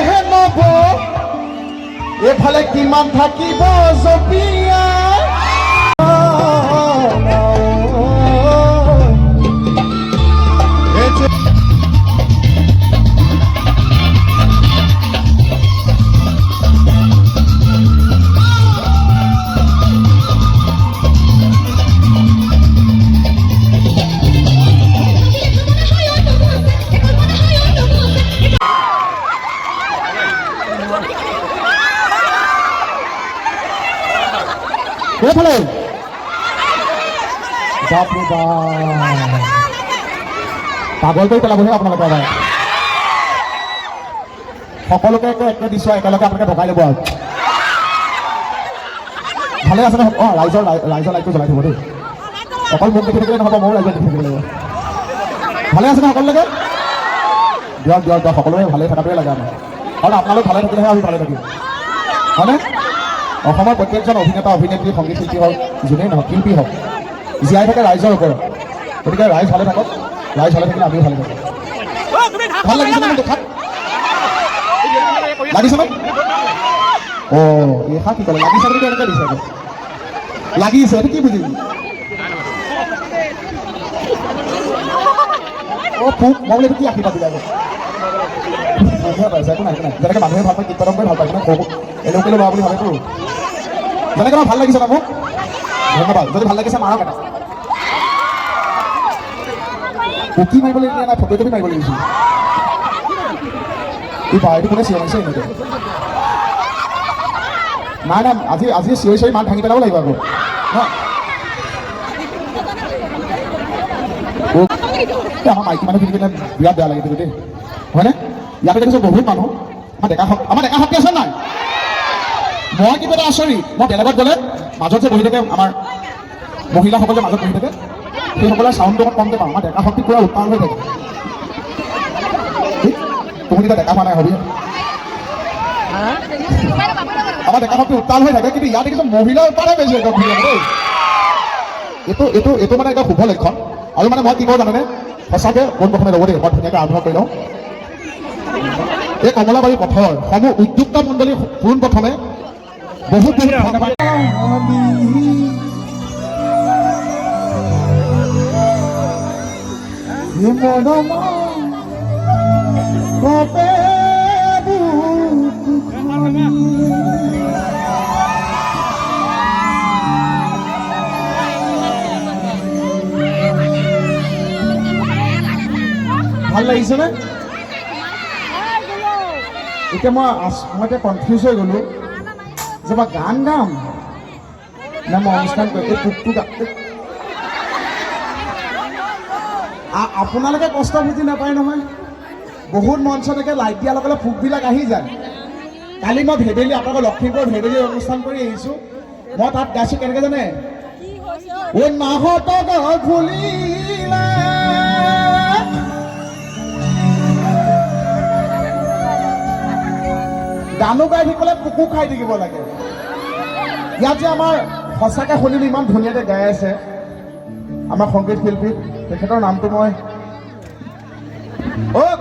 হে নব এফালে কিমান থাকিব জপিয়া কোথায় বাপৰে পাগল কৰি পেলাবহে আপোনালোকে এবাৰ সকলোকে একে দিছো একেলগে আপোনালোকে ভগাই ল'ব আৰু ভালে আছে নহয় অঁ ৰাইজৰ লাইটটো জ্বলাই থ'ব দেই অকল মোক দেখি থাকিলে নহ'ব ময়ো ৰাইজক দেখি থাকিব লাগিব ভালে আছে ন সকলোকে দিয়ক দিয়ক দিয়ক সকলোৱে ভালে থকাটোৱে লাগে আমাৰ কাৰণ আপোনালোক ভালে থাকিলেহে আমি ভালে থাকিম হয়নে অসমৰ প্ৰত্যেকজন অভিনেতা অভিনেত্ৰী সংগীত শিল্পী হওক যোনেই নহওক শিল্পী হওক জীয়াই থাকে ৰাইজৰ ওপৰত গতিকে ৰাইজ ভালে থাকক ৰাইজ ভালে থাকিলে আমিও ভালে থাকিম ভাল লাগিছে নে দেখাত লাগিছে নে অঁ এইষা কি ক'লে লাগিছে বুলি এনেকৈ দিছে লাগিছে এইটো কি বুজিম অঁ পোক মই বোলে এইটো কি আশীৰ্বাদ দিলে পাইছে একো নাই একো নাই যেনেকৈ মানুহে ভাল পায় কীৰ্তন কৰি ভাল পায় মানে এলোকে লোৱা বুলি ভাবেতো যেনেকৈ ভাল লাগিছে ন মোক ধন্যবাদ যদি ভাল লাগিছে মাৰক এটা পকী মাৰিবলৈ দিয়া নাই ফটো কপি মাৰিব লাগিছিল এই বাৰীটো কোনে চিঞৰ মাৰিছে এনেকৈ নাই নাই আজি চিঞৰি চিঞৰি মাত ভাঙি পেলাব লাগিব আকৌ আমাৰ মাইকী মানুহখিনি কিনে বিৰাট বেয়া লাগে কিন্তু দেই হয়নে ইয়াতে দেখিছোঁ বহুত মানুহ আমাৰ ডেকা শক্তি আছে নাই মই কিবা এটা আচৰিত মই বেলেগত গ'লে মাজত যে বহি থাকে আমাৰ মহিলাসকল যে মাজত বহি থাকে সেইসকলে চাউণ্ডটো অকণ কমকৈ পাওঁ আমাৰ ডেকা শক্তি পূৰা উৎপাদন হৈ থাকে তুমি এতিয়া ডেকা হোৱা নাই হবি আমাৰ ডেকা শক্তি উত্তাল হৈ থাকে কিন্তু ইয়াত দেখিছোঁ মহিলা উৎপাদন বেছি একদম দেই এইটো মানে একদম শুভ লক্ষণ আৰু মানে মই কি কওঁ জানেনে সঁচাকৈ পোনপ্ৰথমে ৰ'ব দেই মই ধুনীয়াকৈ আৰম্ভ কৰি লওঁ এই কমলাবাৰী পথৰ সমূহ উদ্যোক্তা মণ্ডলী পোনপ্ৰথমে বহুত ধন্যবাদ ভাল লাগিছে নে এতিয়া মই এতিয়া কনফিউজ হৈ গ'লো যে মই গান গাম নে মই অনুষ্ঠান কৰিম এই পোকটো আপোনালোকে কষ্ট বুজি নাপায় নহয় বহুত মঞ্চলৈকে লাইট দিয়াৰ লগে লগে পোকবিলাক আহি যায় কালি মই ভেবেলি আপোনালোকৰ লখিমপুৰ ভেবেলি অনুষ্ঠান কৰি আহিছোঁ মই তাত গাইছোঁ কেনেকৈ জানে ঐ মাহঁতক ফুলিলে গানো গাই থাকিবলৈ পোকো খাই থাকিব লাগে ইয়াত যে আমাৰ সঁচাকৈ শুনিলোঁ ইমান ধুনীয়াকৈ গাই আছে আমাৰ সংগীত শিল্পী তেখেতৰ নামটো মই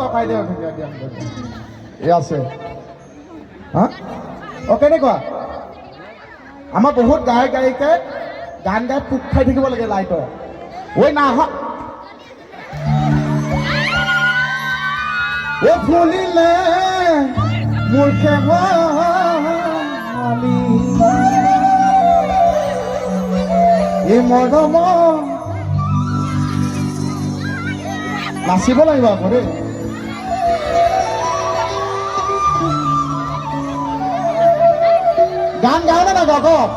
ককাই দিয়া দিয়া এই আছে হা অঁ কেনেকুৱা আমাৰ বহুত গায়িকাই গান গাই পোক খাই থাকিব লাগে লাইটৰ ঐ নাহক ফুলিলে মোৰ শেৱালি এই মৰম নাচিব লাগিব আকৌ দেই গান গাওঁ নে না গাব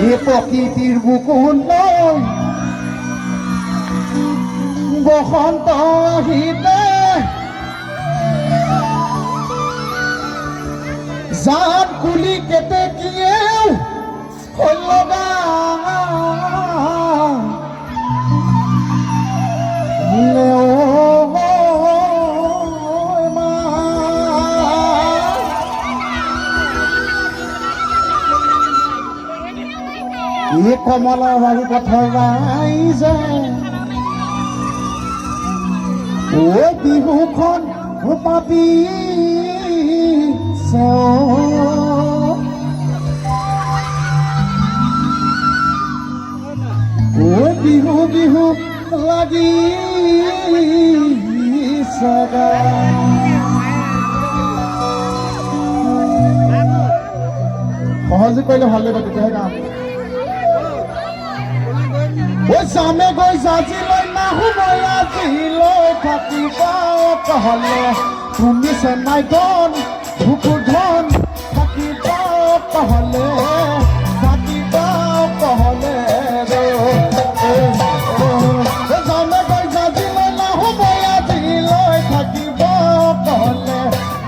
এই প্ৰকৃতিৰ বুকুলৈ বসন্ত আহিলে জান কুলি কেতেকীয়েও লগা কমলৰ বাৰী পথৰাই যায় ঐ বিহুখন পাতি ঐ বিহু বিহু লাগি সহযোগ কৰিলে ভাল লাগিব তেতিয়াহে গাম ঐ চামে গৈ সাজিলৈ নাহো মই আজিলৈ থাকিবা কহলে তুমি চেন্নাই ধন ভুকুৰ ধন থাকিবা কহলে থাকিবা কহলে চামে গৈ সাজিলৈ নাহো মই আজিলৈ থাকিবা কহলে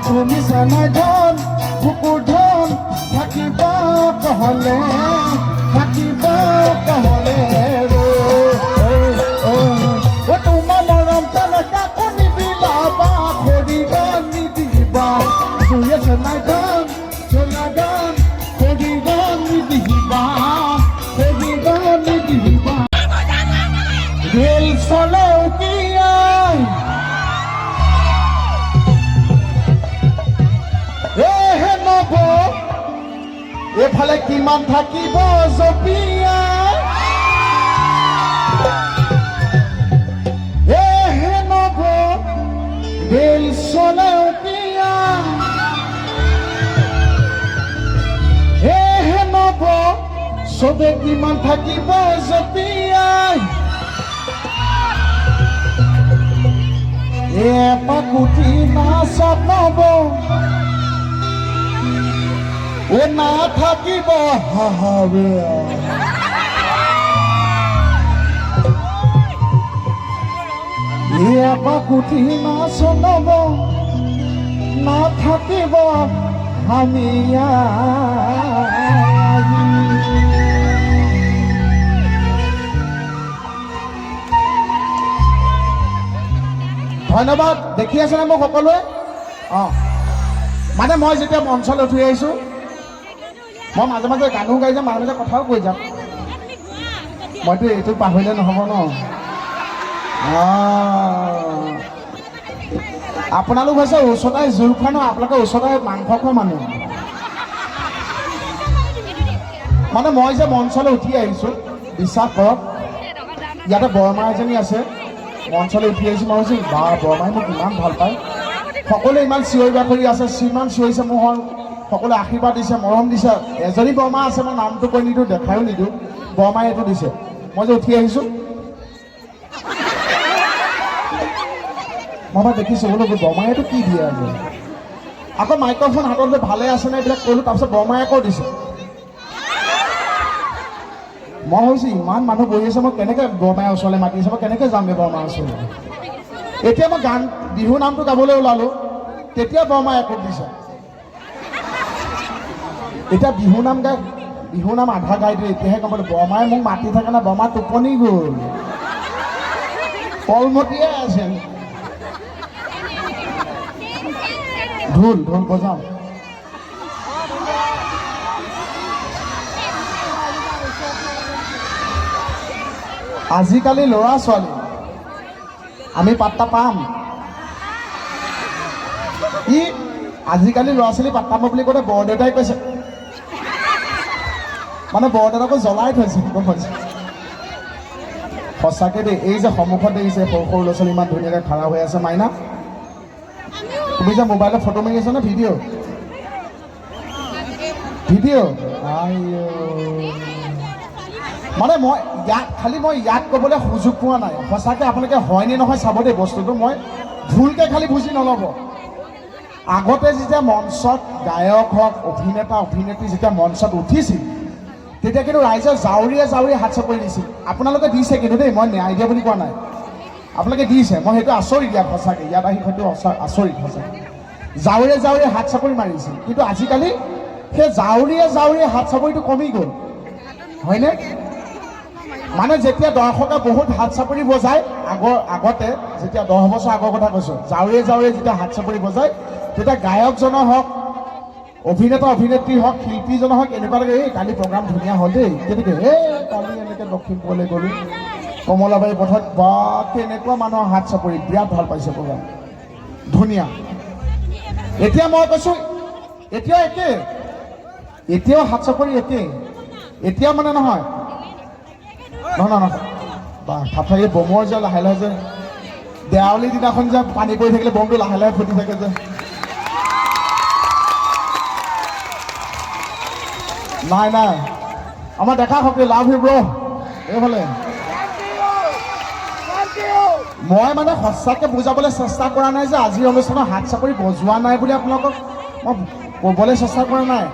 তুমি চেন্নাই ধন ভুকুৰ ধন থাকিবা কহলে থাকিবা কহলে তোমাৰ মৰম তেনেকা কণী বিলাবা খৰিব নিদিবা দুয়ে চেনাই গান চলা গান খৰিব নিদিবা খৰিব নিদিবা ৰেল চলে উকিয়াই এহে নব এফালে কিমান থাকিব জপিয়াই এহে নব ৰেল চলে উকিয়াই এহে নব চবে কিমান থাকিব জপিয়াই এপাকুটি নাচত নব ও না থাকিব হাহাবে এপাকুটি নাচত নব না থাকিব হামিয়া ধন্যবাদ দেখি আছেনে মোক সকলোৱে মানে মই যেতিয়া মঞ্চলৈ উঠি আহিছোঁ মই মাজে মাজে গানো গাই যাম মাজে মাজে কথাও কৈ যাম মইতো এইটো পাহৰিলে নহ'ব ন আপোনালোক হৈছে ওচৰতে জোল খোৱা ন আপোনালোকে ওচৰতে মাংস খোৱা মানুহ মানে মই যে মঞ্চলৈ উঠি আহিছোঁ বিশ্বাস কৰক ইয়াতে বৰমা এজনী আছে মঞ্চলৈ উঠি আহিছোঁ মই ভাবিছোঁ বা বৰমাই মোক ইমান ভাল পায় সকলোৱে ইমান চিঞৰি বাখৰি আছে ইমান চিঞৰিছে মোৰ সকলোৱে আশীৰ্বাদ দিছে মৰম দিছে এজনী বৰমা আছে মই নামটো কৈ নিদিওঁ দেখায়ো নিদিওঁ বৰমাই এইটো দিছে মই যে উঠি আহিছোঁ মই বাৰু দেখিছোঁ বোলো বৰমাই এইটো কি দিয়ে আজি আকৌ মাইক্ৰফোন হাতত লৈ ভালে আছেনে এইবিলাক ক'লোঁ তাৰপিছত বৰমাই আকৌ দিছে মই ভাবিছোঁ ইমান মানুহ বহি আছে মই কেনেকৈ বৰমাই ওচৰলৈ মাতি আছে মই কেনেকৈ যামগৈ বৰমাৰ ওচৰলৈ এতিয়া মই গান বিহু নামটো গাবলৈ ওলালোঁ তেতিয়া বৰমাই একো দিছে এতিয়া বিহু নাম আধা গাই দিওঁ এতিয়াহে গম পালোঁ বৰমাই মোক মাতি থাকে না বৰমা টোপনি গ'ল কলমতীয়ে আছে ঢোল বজাওঁ আজিকালি ল'ৰা ছোৱালী আমি পাত্তা পাম আজিকালি ল'ৰা ছোৱালী পাত্তা পাব বুলি কওঁতে বৰদেউতাই কৈছে মানে বৰদেউতাকো জ্বলাই থৈছে গম পাইছে সঁচাকৈ দেই এই যে সন্মুখত দেখিছে সৰু সৰু ল'ৰা ছোৱালী ইমান ধুনীয়াকৈ খাৰা হৈ আছে মাইনা তুমি যে মোবাইলত ফটো মাৰি আছা নে ভিডিঅ' মানে মই ইয়াত ক'বলৈ সুযোগ পোৱা নাই সঁচাকৈ আপোনালোকে হয়নে নহয় চাব দেই বস্তুটো মই ভুলকৈ খালি বুজি নল'ব আগতে যেতিয়া মঞ্চত গায়ক হওক অভিনেত্ৰী যেতিয়া মঞ্চত উঠিছিল তেতিয়া কিন্তু ৰাইজে জাউৰিয়ে হাত চাপৰি দিছিল আপোনালোকে দিছে কিন্তু দেই মই ন্যায় দিয়া বুলি কোৱা নাই আপোনালোকে দিছে মই সেইটো আচৰিত ইয়াত সঁচাকৈ ইয়াত আহি হয়তো আচৰিত সঁচাকৈ জাউৰিয়ে হাত চাপৰি মাৰিছিল কিন্তু আজিকালি সেই জাউৰিয়ে হাত চাপৰিটো কমি গ'ল হয়নে মানে যেতিয়া দৰ্শকে বহুত হাত চাপৰি বজায় আগতে যেতিয়া 10 বছৰ আগৰ কথা কৈছোঁ জাউৰিয়ে যেতিয়া হাত চাপৰি বজায় তেতিয়া গায়কজনৰ হওক অভিনেতা অভিনেত্ৰী হওক শিল্পীজন হওক এনেকুৱা লাগে এই কালি প্ৰগ্ৰাম ধুনীয়া হ'ল দেই কেনেকৈ কালি এনেকৈ লখিমপুৰলৈ গ'লোঁ কমলাবাৰী পথত বা কেনেকুৱা মানুহৰ হাত চাপৰি বিৰাট ভাল পাইছে প্ৰগ্ৰাম ধুনীয়া এতিয়া মই কৈছোঁ এতিয়াও একে এতিয়াও হাত চাপৰি একে এতিয়া মানে নহয় বা ভাত এই বমৰ যে লাহে লাহে যে দেৱালীৰ দিনাখন যে পানী পৰি থাকিলে বমটো লাহে লাহে ফুটি থাকে যে নাই নাই আমাৰ দেখা শক্তি লাভ হি ব্ৰ এইফালে মই মানে সঁচাকৈ বুজাবলৈ চেষ্টা কৰা নাই যে আজিৰ অনুষ্ঠানত হাত চাপৰি বজোৱা নাই বুলি আপোনালোকক মই ক'বলৈ চেষ্টা কৰা নাই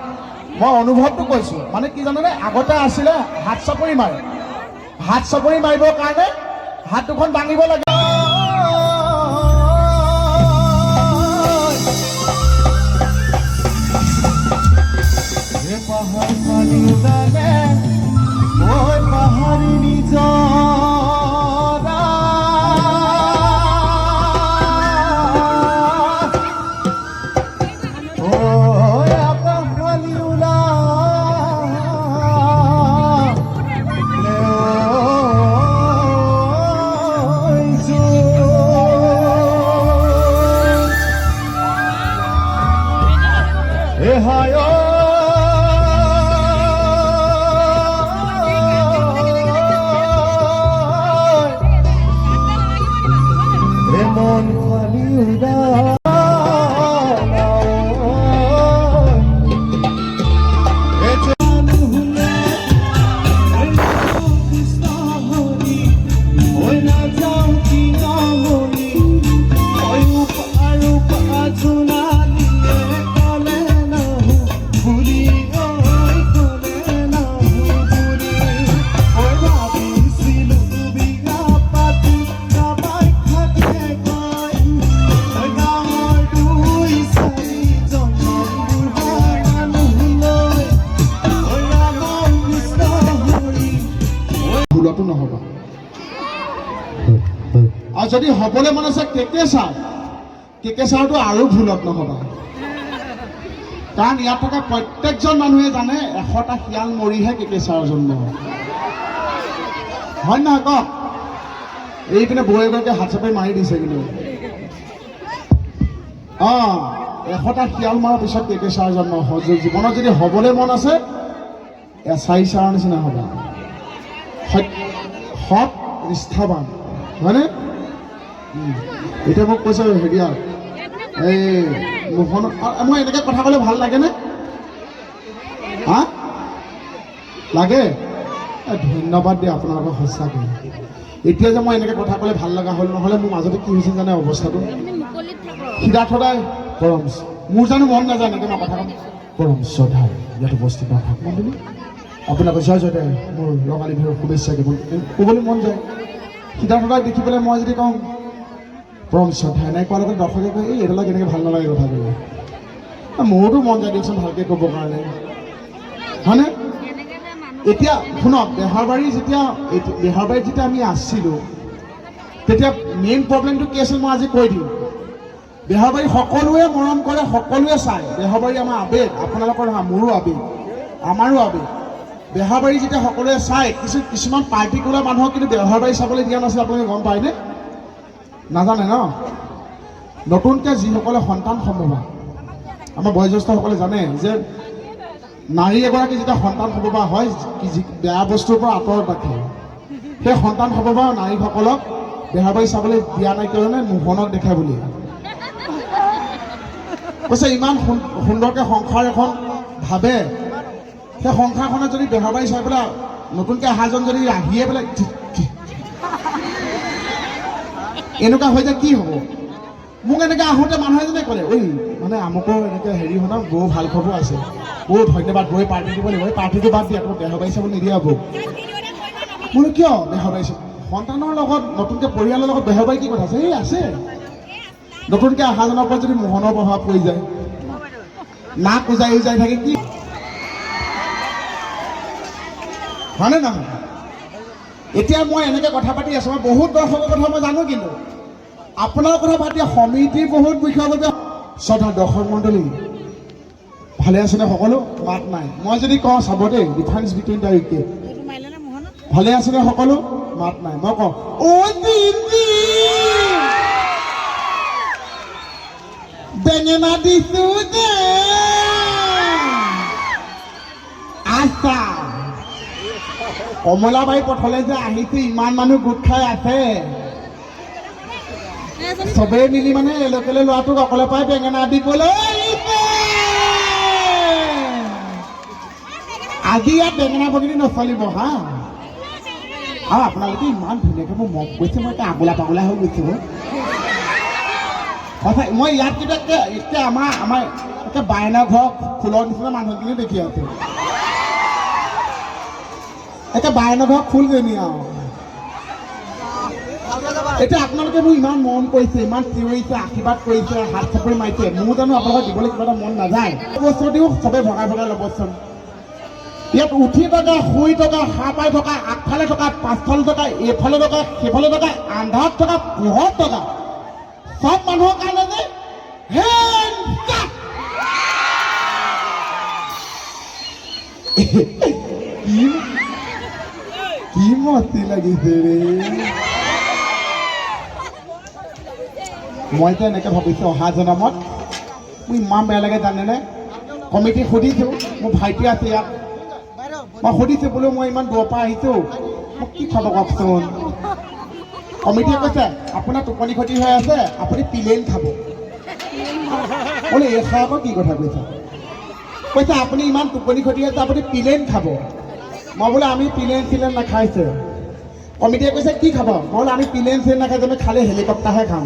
মই অনুভৱটো কৈছোঁ মানে কি জানেনে আগতে আছিলে হাত চাপৰি মাৰে হাত চাপৰি মাৰিবৰ কাৰণে হাত দুখন দাঙিব লাগে পাহাৰী নিজৰ নহ'ব আৰু যদি হ'বলৈ মন আছে কেকে ছাৰটো আৰু ভুলত নহ'বা কাৰণ ইয়াত থকা প্ৰত্যেকজন মানুহে জানে 100টা শিয়াল মৰিহে কেকে ছাৰৰ জন্ম হয় নহয় কওক এইপিনে বৌ এগৰাকীয়ে হাত চাপৰি মাৰি দিছে কিন্তু 100টা শিয়াল মৰাৰ পিছত কেকে ছাৰ জন্ম জীৱনত যদি হ'বলৈ মন আছে এছাই ছাৰৰ নিচিনা হ'বা সৎ নিষ্ঠাবান হয়নে এতিয়া মোক কৈছে হেৰিয়া এই মোহন মই এনেকৈ কথা ক'লে ভাল লাগেনে হা লাগে ধন্যবাদ দেই আপোনালোকক সঁচাকৈ এতিয়া যে মই এনেকৈ কথা ক'লে ভাল লগা হ'ল নহ'লে মোৰ মাজতে কি হৈছিল জানে অৱস্থাটো সিদ্ধাৰ্থ দাই পৰম মোৰ জানো মন নাযায় এনেকৈ মই কথা ক'ম পৰম শ্ৰদ্ধা ইয়াত উপস্থিত নাথাক মণ্ডলী আপোনাক জয় জয় মোৰ ৰঙালী বিহুৰ শুভেচ্ছা জ্ঞাপন ক'বলৈ মন যায় সিদ্ধাৰ্থ দাক দেখি পেলাই মই যদি কওঁ পৰম শ্ৰদ্ধা এনেকৈ কোৱাৰ লগত দৰ্শকে কয় এই এইবিলাক এনেকৈ ভাল নালাগে কথা ক'লে মোৰতো মন যায় দিয়কচোন ভালকৈ ক'বৰ কাৰণে হয়নে এতিয়া শুনক বেহাৰবাৰীত যেতিয়া আমি আছিলোঁ তেতিয়া মেইন প্ৰব্লেমটো কি আছিল মই আজি কৈ দিওঁ বেহাৰবাৰী সকলোৱে মৰম কৰে সকলোৱে চায় বেহাৰবাৰী আমাৰ আৱেগ আপোনালোকৰ নহয় মোৰো আৱেগ আমাৰো আৱেগ বেহাৰবাৰী যেতিয়া সকলোৱে চায় কিছুমান পাৰ্টিকুলাৰ মানুহক কিন্তু বেহাৰবাৰী চাবলৈ দিয়া নাছিল আপোনালোকে গম পায়নে নাজানে ন নতুনকৈ যিসকলে সন্তান সম্ভৱা আমাৰ বয়োজ্যেষ্ঠসকলে জানে যে নাৰী এগৰাকী যেতিয়া সন্তান সম্ভৱা হয় বেয়া বস্তুৰ পৰা আঁতৰত ৰাখে সেই সন্তান সম্ভৱা নাৰীসকলক বেহাৰবাৰী চাবলৈ দিয়া নাই কাৰণে মোহনক দেখে বুলি কৈছে ইমান সুন্দৰকৈ সংসাৰ এখন ভাবে সেই সংসাৰখনে যদি বেহাৰবাৰী চাই পেলাই নতুনকৈ অহাজন যদি আহিয়ে পেলাই এনেকুৱা হৈ যায় কি হ'ব মোক এনেকৈ আহোঁতে মানুহ এজনে ক'লে ঐ মানে আমুকৰ এনেকৈ হেৰি শুনা বৌ ভাল খবৰ আছে বহুত ধন্যবাদ বৌয়ে পাৰ্টি দিব লাগিব এই পাৰ্টিটো বাদ দিয়া আকৌ বেহাৰবাৰী চাব নিদিয়া বৌ বোলো কিয় বেহাৰবাৰী সন্তানৰ লগত নতুনকৈ পৰিয়ালৰ লগত বেহাৰবাৰী কি কথা আছে এই আছে নতুনকৈ অহাজনৰ পৰা যদি মোহনৰ প্ৰভাৱ পৰি যায় নাক উজাই থাকে কি হয়নে নহয় এতিয়া মই এনেকৈ কথা পাতি আছোঁ মই বহুত দৰ্শকৰ কথা মই জানো কিন্তু আপোনাৰ কথা পাতি সমিতিৰ বহুত বিষয়ৰ বাবে শ্ৰদ্ধা দৰ্শক মণ্ডলী ভালে আছেনে সকলো মাত নাই মই যদি কওঁ চাব দেই ডিফাৰেঞ্চ বিটুইন দ্য উইকেট ভালে আছেনে সকলো মাত নাই মই কওঁ অ' দিদি বেঙেনা দিছো যে আছা কমলাবাৰী পথলে যে আহিছে ইমান মানুহ গোট খাই আছে চবেই মিলি মানে এলোকেলে ল'ৰাটোক অকলে পাই বেঙেনা দিবলৈ আজি ইয়াত বেঙেনা বগিনি নচলিব হা আৰু আপোনালোকে ইমান ধুনীয়াকৈ মোক মগ কৰিছে মই এতিয়া আগলা পাগলা হৈ গৈছোঁ সঁচাই মই ইয়াত কিন্তু এতিয়া আমাৰ একে বায়না ঘৰ ফুলৰ নিচিনা মানুহখিনি দেখি আছোঁ একে বায়না ঘৰ ফুলজনী আৰু এতিয়া আপোনালোকে মোক ইমান মৰম কৰিছে ইমান চিঞৰিছে আশীৰ্বাদ কৰিছে হাত চাপৰি মাৰিছে মোৰ জানো আপোনালোকক দিবলৈ কিবা এটা মন নাযায় বস্তু দিও চবেই ভগাই ভগাই ল'বচোন ইয়াত উঠি থকা শুই থকা সাৰ পাই থকা আগফালে থকা পাছফালে থকা এইফালে থকা সেইফালে থকা আন্ধাৰত থকা পোহৰত থকা সব মানুহৰ কাৰণে যে কি মস্তি লাগিছে ৰে মই যে এনেকৈ ভাবিছোঁ অহা জনমত মোৰ ইমান বেয়া লাগে জানেনে কমিটি সুধিছোঁ মোৰ ভাইটি আছে ইয়াত মই সুধিছোঁ বোলো মই ইমান দূৰৰ পৰা আহিছোঁ মোক কি খাব কওকচোন কমিটিয়ে কৈছে আপোনাৰ টোপনি ক্ষতি হৈ আছে আপুনি প্লেন খাব বোলে এই খাই আকৌ কি কথা কৈছে আপুনি ইমান টোপনি ক্ষতি হৈছে আপুনি প্লেন খাব মই বোলে আমি প্লেন চিলেন নাখাইছে কমিটিয়ে কৈছে কি খাব মই বোলে আমি প্লেন চিলেন নাখাইছোঁ আমি খালি হেলিকপ্টাৰহে খাম